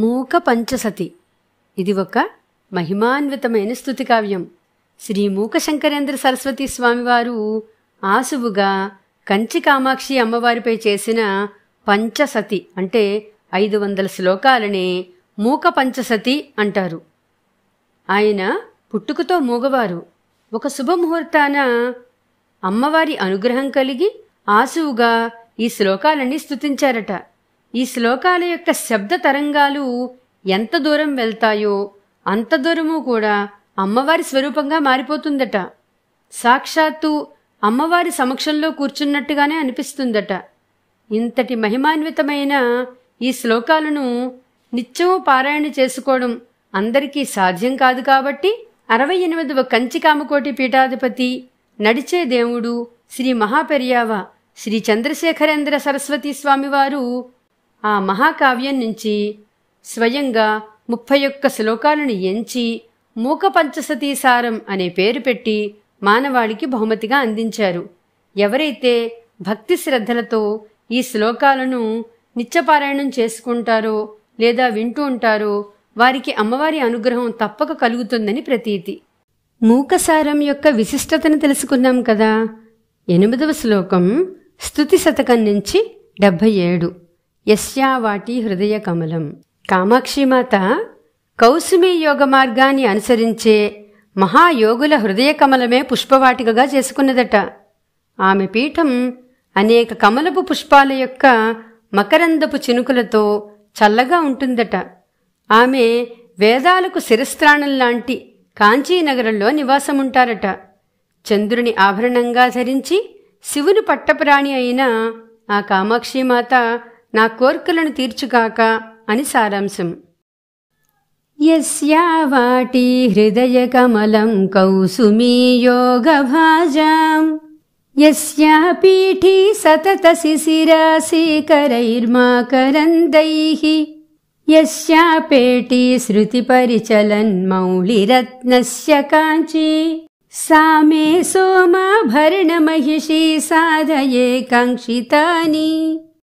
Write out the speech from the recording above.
మూక పంచసతి ఇది ఒక మహిమాన్వితమైన స్తుతి కావ్యం. శ్రీ మూక శంకరేంద్ర సరస్వతి స్వామివారు ఆసువుగా కంచి కామాక్షి అమ్మవారిపై చేసిన పంచసతి అంటే 500 శ్లోకాలనే మూక పంచసతి అంటారు. ఆయన పుట్టుకతో మూగవారు. ఒక శుభముహూర్తాన అమ్మవారి అనుగ్రహం కలిగి ఆసువుగా ఈ శ్లోకాలన్నీ స్తుతించారట. ఈ శ్లోకాల యొక్క శబ్ద తరంగాలు ఎంత దూరం వెళ్తాయో అంత దూరము కూడా అమ్మవారి స్వరూపంగా మారిపోతుందట. సాక్షాత్తు అమ్మవారి సమక్షంలో కూర్చున్నట్టుగానే అనిపిస్తుందట. ఇంతటి మహిమాన్వితమైన ఈ శ్లోకాలను నిత్యము పారాయణ చేసుకోవడం అందరికీ సాధ్యం కాదు కాబట్టి 68వ కంచి కామకోటి పీఠాధిపతి నడిచే దేవుడు శ్రీ మహాపెరియావ శ్రీ చంద్రశేఖరేంద్ర సరస్వతి స్వామివారు ఆ మహాకావ్యం నుంచి స్వయంగా 31 శ్లోకాలను ఎంచి మూక పంచసతీ సారం అనే పేరు పెట్టి మానవాళికి బహుమతిగా అందించారు. ఎవరైతే భక్తి శ్రద్ధలతో ఈ శ్లోకాలను నిత్యపారాయణం చేసుకుంటారో లేదా వింటూ ఉంటారో వారికి అమ్మవారి అనుగ్రహం తప్పక కలుగుతుందని ప్రతీతి. మూకసారం యొక్క విశిష్టతను తెలుసుకున్నాం కదా. 8వ శ్లోకం స్తుతి శతకం నుంచి 77. యస్యావాటి హృదయ కమలం. కామాక్షిమాత కౌసుమీ యోగ మార్గాన్ని అనుసరించే మహాయోగుల హృదయ కమలమే పుష్పవాటికగా చేసుకున్నదట. ఆమె పీఠం అనేక కమలపు పుష్పాల యొక్క మకరందపు చినుకులతో చల్లగా ఉంటుందట. ఆమె వేదాలకు శిరస్త్రాణం లాంటి కాంచీనగరంలో నివాసముంటారట. చంద్రుని ఆభరణంగా ధరించి శివుని పట్టప్రాణి అయిన ఆ కామాక్షిమాత నా కోర్కెలను తీర్చుగాక అని సారాంశం. యస్యావాటి హృదయ కమలం కౌసుమీ యోగ భాజాం యస్యా పీఠీ సతత శిశిరాశీకరైర్మాకరందైః యస్యా పేటీ శృతి పరిచలన్ మౌళిరత్నస్య కాంచీ సా మే సోమాభరణ మహిషీ సాధయే కాంక్షితాని.